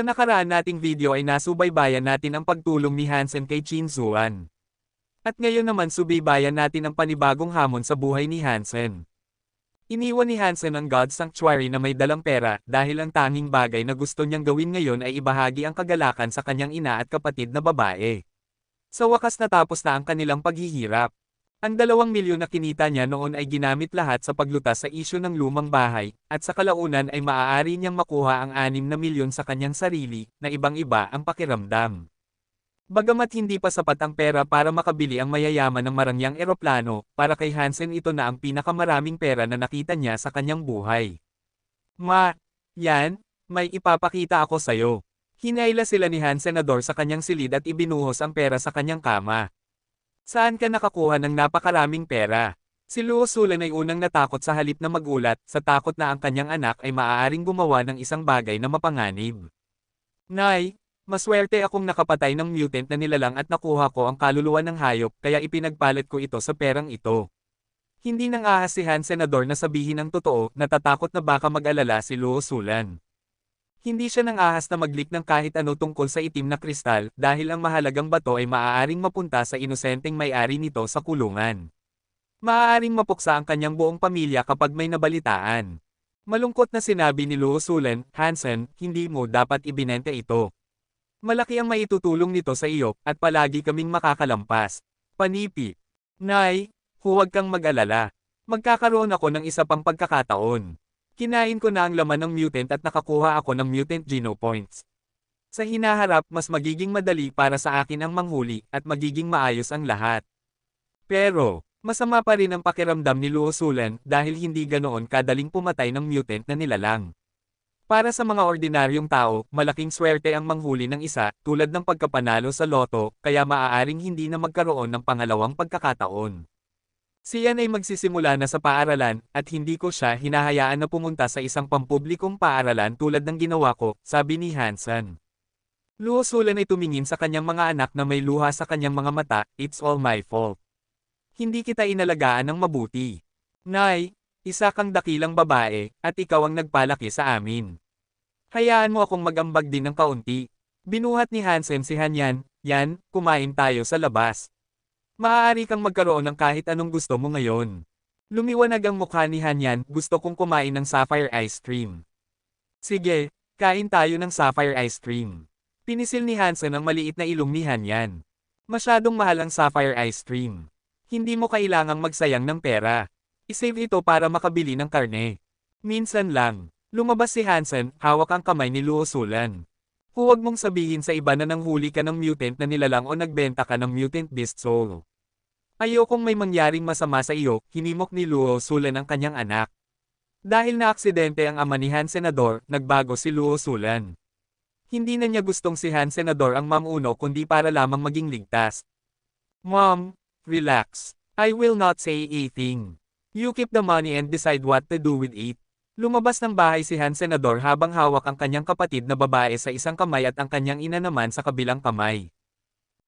nakaraan nating video ay nasubaybayan natin ang pagtulong ni Hansen kay Chin Zuan. At ngayon naman subaybayan natin ang panibagong hamon sa buhay ni Hansen. Iniwan ni Hansen ang God's Sanctuary na may dalang pera dahil ang tanging bagay na gusto niyang gawin ngayon ay ibahagi ang kagalakan sa kanyang ina at kapatid na babae. Sa wakas natapos na ang kanilang paghihirap. Ang 2 milyon na kinita niya noon ay ginamit lahat sa paglutas sa isyu ng lumang bahay, at sa kalaunan ay maaari niyang makuha ang 6 na milyon sa kanyang sarili, na ibang-iba ang pakiramdam. Bagamat hindi pa sapat ang pera para makabili ang mayayaman ng marangyang eroplano, para kay Hansen ito na ang pinakamaraming pera na nakita niya sa kanyang buhay. Yan, may ipapakita ako sayo. Hinayla sila ni Hansenador sa kanyang silid at ibinuhos ang pera sa kanyang kama. Saan ka nakakuha ng napakaraming pera? Si Luo Sulan ay unang natakot sa halip na magulat, sa takot na ang kanyang anak ay maaaring gumawa ng isang bagay na mapanganib. Nay, maswerte akong nakapatay ng mutant na nilalang at nakuha ko ang kaluluwa ng hayop, kaya ipinagpalit ko ito sa perang ito. Hindi nang ahas si Hansenador na sabihin ang totoo, natatakot na baka mag-alala si Luo Sulan. Hindi siya nang ahas na mag-leak ng kahit ano tungkol sa itim na kristal, dahil ang mahalagang bato ay maaaring mapunta sa inosenteng may-ari nito sa kulungan. Maaaring mapuksa ang kanyang buong pamilya kapag may nabalitaan. Malungkot na sinabi ni Luo Sulan, Hansen, hindi mo dapat ibinenta ito. Malaki ang maitutulong nito sa iyo, at palagi kaming makakalampas. Panipi. Nay, huwag kang mag-alala. Magkakaroon ako ng isa pang pagkakataon. Kinain ko na ang laman ng mutant at nakakuha ako ng mutant geno points. Sa hinaharap, mas magiging madali para sa akin ang manghuli, at magiging maayos ang lahat. Pero, masama pa rin ang pakiramdam ni Luo Sulan dahil hindi ganoon kadaling pumatay ng mutant na nilalang. Para sa mga ordinaryong tao, malaking swerte ang manghuli ng isa, tulad ng pagkapanalo sa loto, kaya maaaring hindi na magkaroon ng pangalawang pagkakataon. Siyan ay magsisimula na sa paaralan, at hindi ko siya hinahayaan na pumunta sa isang pampublikong paaralan tulad ng ginawa ko, sabi ni Hansen. Luo Sulan ay tumingin sa kanyang mga anak na may luha sa kanyang mga mata, it's all my fault. Hindi kita inalagaan ng mabuti. Nay, isa kang dakilang babae, at ikaw ang nagpalaki sa amin. Hayaan mo akong mag-ambag din ng kaunti. Binuhat ni Hansen si Hanyan, yan, kumain tayo sa labas. Maaari kang magkaroon ng kahit anong gusto mo ngayon. Lumiwanag ang mukha ni Hanyan, gusto kong kumain ng sapphire ice cream. Sige, kain tayo ng sapphire ice cream. Pinisil ni Hansen ang maliit na ilong ni Hanyan. Masyadong mahal ang sapphire ice cream. Hindi mo kailangang magsayang ng pera. Isave ito para makabili ng karne. Minsan lang. Lumabas si Hansen, hawak ang kamay ni Luo Sulan. Huwag mong sabihin sa iba na nanghuli ka ng mutant na nilalang o nagbenta ka ng mutant beast soul. Ayokong may mangyaring masama sa iyo, hinimok ni Luo Sulan ang kanyang anak. Dahil na aksidente ang ama ni Hansenador, nagbago si Luo Sulan. Hindi na niya gustong si Hansenador ang mamuno kundi para lamang maging ligtas. Mom, relax. I will not say anything. You keep the money and decide what to do with it. Lumabas ng bahay si Hansenador habang hawak ang kanyang kapatid na babae sa isang kamay at ang kanyang ina naman sa kabilang kamay.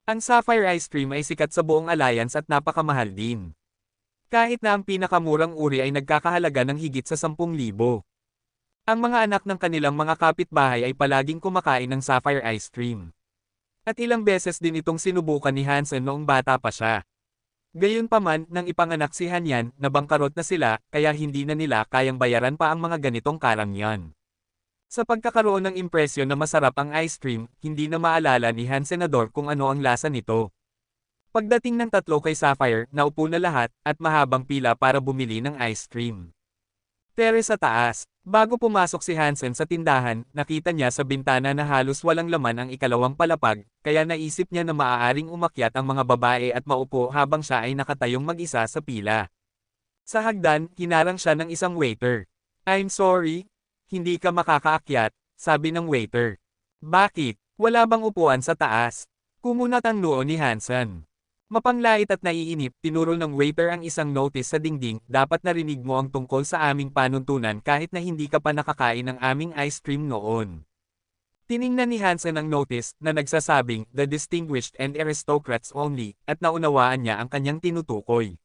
Ang sapphire ice cream ay sikat sa buong alliance at napakamahal din. Kahit na ang pinakamurang uri ay nagkakahalaga ng higit sa 10,000. Ang mga anak ng kanilang mga kapitbahay ay palaging kumakain ng sapphire ice cream. At ilang beses din itong sinubukan ni Hansen noong bata pa siya. Gayunpaman, nang ipanganak si Hanyan, nabangkarot na sila, kaya hindi na nila kayang bayaran pa ang mga ganitong karangyan. Sa pagkakaroon ng impresyon na masarap ang ice cream, hindi na maalala ni Hansenador kung ano ang lasa nito. Pagdating ng tatlo kay Sapphire, naupo na lahat, at mahabang pila para bumili ng ice cream. Terrace sa taas. Bago pumasok si Hansen sa tindahan, nakita niya sa bintana na halos walang laman ang ikalawang palapag, kaya naisip niya na maaaring umakyat ang mga babae at maupo habang siya ay nakatayong mag-isa sa pila. Sa hagdan, hinarang siya ng isang waiter. I'm sorry, hindi ka makakaakyat, sabi ng waiter. Bakit? Wala bang upuan sa taas? Kumunat ang noo ni Hansen. Mapanglait at naiinip, tinuro ng waiter ang isang notice sa dingding, dapat narinig mo ang tungkol sa aming panuntunan kahit na hindi ka pa nakakain ng aming ice cream noon. Tiningnan ni Hansen ang notice, na nagsasabing, the distinguished and aristocrats only, at naunawaan niya ang kanyang tinutukoy.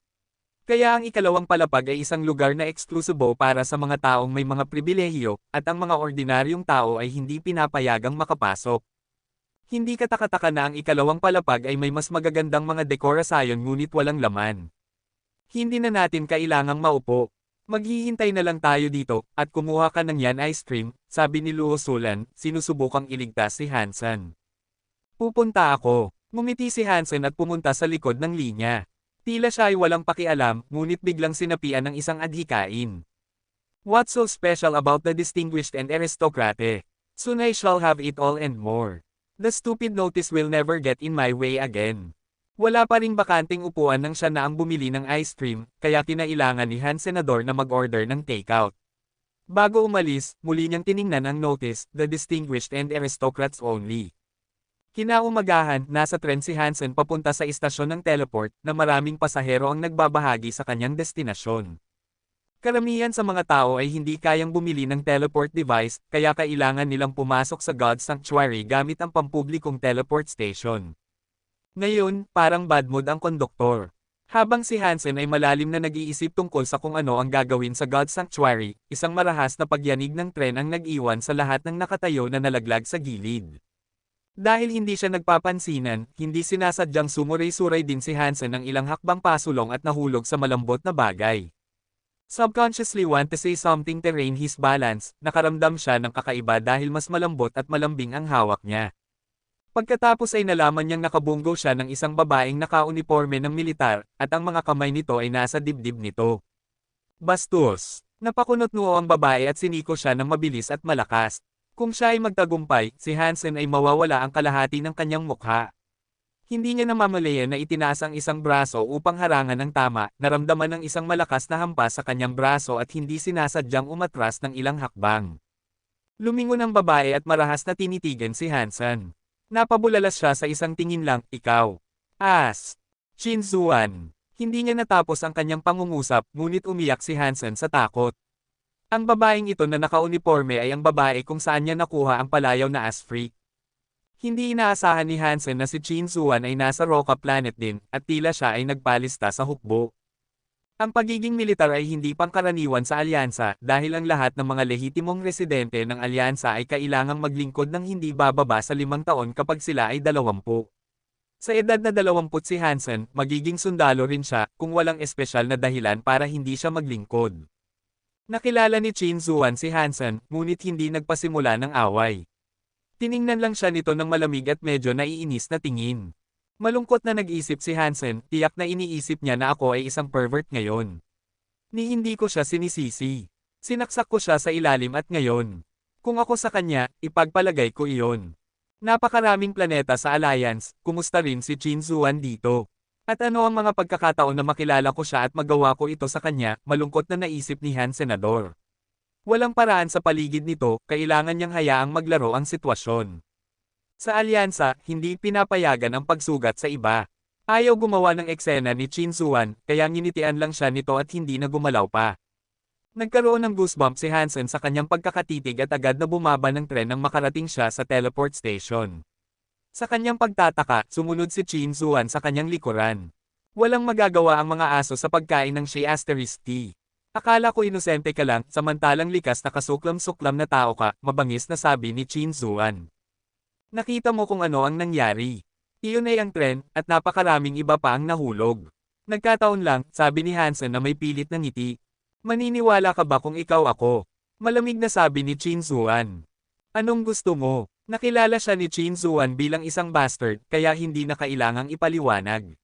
Kaya ang ikalawang palapag ay isang lugar na eksklusibo para sa mga taong may mga pribilehiyo, at ang mga ordinaryong tao ay hindi pinapayagang makapasok. Hindi katakataka na ang ikalawang palapag ay may mas magagandang mga dekorasyon ngunit walang laman. Hindi na natin kailangang maupo. Maghihintay na lang tayo dito, at kumuha ka ng yan ice cream, sabi ni Luo Sulan, sinusubukang iligtas si Hansen. Pupunta ako. Ngumiti si Hansen at pumunta sa likod ng linya. Tila siya ay walang pakialam, ngunit biglang sinapian ng isang adhikain. What's so special about the distinguished and aristocrate? Soon I shall have it all and more. The stupid notice will never get in my way again. Wala pa ring bakanting upuan nang siya na ang bumili ng ice cream, kaya kinailangan ni Han Senador na mag-order ng takeout. Bago umalis, muli niyang tiningnan ang notice, the distinguished and aristocrats only. Kinaumagahan, nasa tren si Hansen papunta sa istasyon ng teleport, na maraming pasahero ang nagbabahagi sa kanyang destinasyon. Karamihan sa mga tao ay hindi kayang bumili ng teleport device, kaya kailangan nilang pumasok sa God's Sanctuary gamit ang pampublikong teleport station. Ngayon, parang bad mood ang konduktor. Habang si Hansen ay malalim na nag-iisip tungkol sa kung ano ang gagawin sa God's Sanctuary, isang marahas na pagyanig ng tren ang nag-iwan sa lahat ng nakatayo na nalaglag sa gilid. Dahil hindi siya nagpapansinan, hindi sinasadyang sumuray-suray din si Hansen ng ilang hakbang pasulong at nahulog sa malambot na bagay. Subconsciously want to say something to rein his balance, nakaramdam siya ng kakaiba dahil mas malambot at malambing ang hawak niya. Pagkatapos ay nalaman niyang nakabunggo siya ng isang babaeng nakauniporme ng militar, at ang mga kamay nito ay nasa dibdib nito. Bastos! Napakunot noo ang babae at siniko siya ng mabilis at malakas. Kung siya ay magtagumpay, si Hansen ay mawawala ang kalahati ng kanyang mukha. Hindi niya namamalayan na itinaas ang isang braso upang harangan ng tama, naramdaman ng isang malakas na hampas sa kanyang braso at hindi sinasadyang umatras ng ilang hakbang. Lumingon ang babae at marahas na tinitigan si Hansen. Napabulalas siya sa isang tingin lang, ikaw. Chin Zuan. Hindi niya natapos ang kanyang pangungusap, ngunit umiyak si Hansen sa takot. Ang babaeng ito na nakauniporme ay ang babae kung saan niya nakuha ang palayaw na Asfreak. Hindi inaasahan ni Hansen na si Chin Zuan ay nasa Roca Planet din, at tila siya ay nagpalista sa hukbo. Ang pagiging militar ay hindi pangkaraniwan sa alyansa dahil ang lahat ng mga lehitimong residente ng alyansa ay kailangang maglingkod ng hindi bababa sa 5 taon kapag sila ay 20. Sa edad na 20 si Hansen, magiging sundalo rin siya kung walang espesyal na dahilan para hindi siya maglingkod. Nakilala ni Chin Zuan si Hansen, ngunit hindi nagpasimula ng away. Tiningnan lang siya nito ng malamig at medyo naiinis na tingin. Malungkot na nag-isip si Hansen, tiyak na iniisip niya na ako ay isang pervert ngayon. Ni hindi ko siya sinisisi. Sinaksak ko siya sa ilalim at ngayon. Kung ako sa kanya, ipagpalagay ko iyon. Napakaraming planeta sa Alliance, kumusta rin si Chin Zuan dito? At ano ang mga pagkakataon na makilala ko siya at magawa ko ito sa kanya, malungkot na naisip ni Han Senador. Walang paraan sa paligid nito, kailangan niyang hayaang maglaro ang sitwasyon. Sa alyansa, hindi pinapayagan ang pagsugat sa iba. Ayaw gumawa ng eksena ni Chin Zuan, kaya nginitian lang siya nito at hindi na gumalaw pa. Nagkaroon ng goosebump si Hansen sa kanyang pagkakatitig at agad na bumaba ng tren nang makarating siya sa teleport station. Sa kanyang pagtataka, sumunod si Chin Zuan sa kanyang likuran. Walang magagawa ang mga aso sa pagkain ng Shea Asterisk tea. Akala ko inosente ka lang, samantalang likas na kasuklam-suklam na tao ka, mabangis na sabi ni Chin Zuan. Nakita mo kung ano ang nangyari. Iyon ay ang tren, at napakaraming iba pa ang nahulog. Nagkataon lang, sabi ni Hansen na may pilit na ngiti. Maniniwala ka ba kung ikaw ako? Malamig na sabi ni Chin Zuan. Anong gusto mo? Nakilala siya ni Chin Zuan bilang isang bastard, kaya hindi na kailangang ipaliwanag.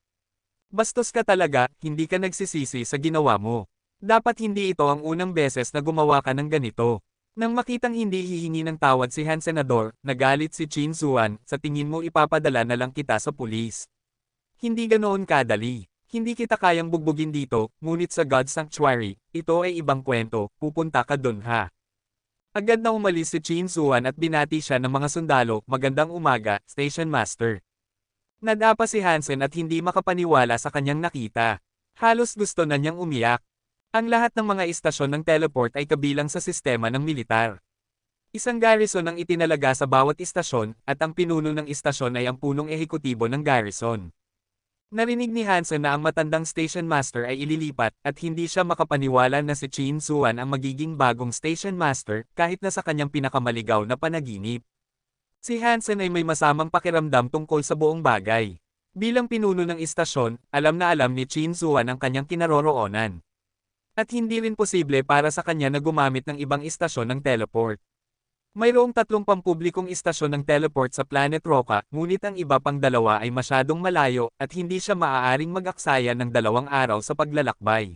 Bastos ka talaga, hindi ka nagsisisi sa ginawa mo. Dapat hindi ito ang unang beses na gumawa ka ng ganito. Nang makitang hindi hihingi ng tawad si Han Senador, nagalit si Chin Zuan, sa tingin mo ipapadala na lang kita sa pulis. Hindi ganoon kadali. Hindi kita kayang bugbugin dito, ngunit sa God's Sanctuary, ito ay ibang kwento, pupunta ka dun ha. Agad na umalis si Chin Zuan at binati siya ng mga sundalo, magandang umaga, Station Master. Nadapa si Hansen at hindi makapaniwala sa kanyang nakita. Halos gusto na niyang umiyak. Ang lahat ng mga istasyon ng teleport ay kabilang sa sistema ng militar. Isang garrison ang itinalaga sa bawat istasyon, at ang pinuno ng istasyon ay ang punong ehekutibo ng garrison. Narinig ni Hansen na ang matandang station master ay ililipat at hindi siya makapaniwala na si Chin Suan ang magiging bagong station master kahit na sa kanyang pinakamaligaw na panaginip. Si Hansen ay may masamang pakiramdam tungkol sa buong bagay. Bilang pinuno ng istasyon, alam na alam ni Chin Suan ang kanyang kinaroroonan. At hindi rin posible para sa kanya na gumamit ng ibang istasyon ng teleport. Mayroong 3 pampublikong istasyon ng teleport sa Planet Roca, ngunit ang iba pang 2 ay masyadong malayo at hindi siya maaaring mag-aksaya ng 2 araw sa paglalakbay.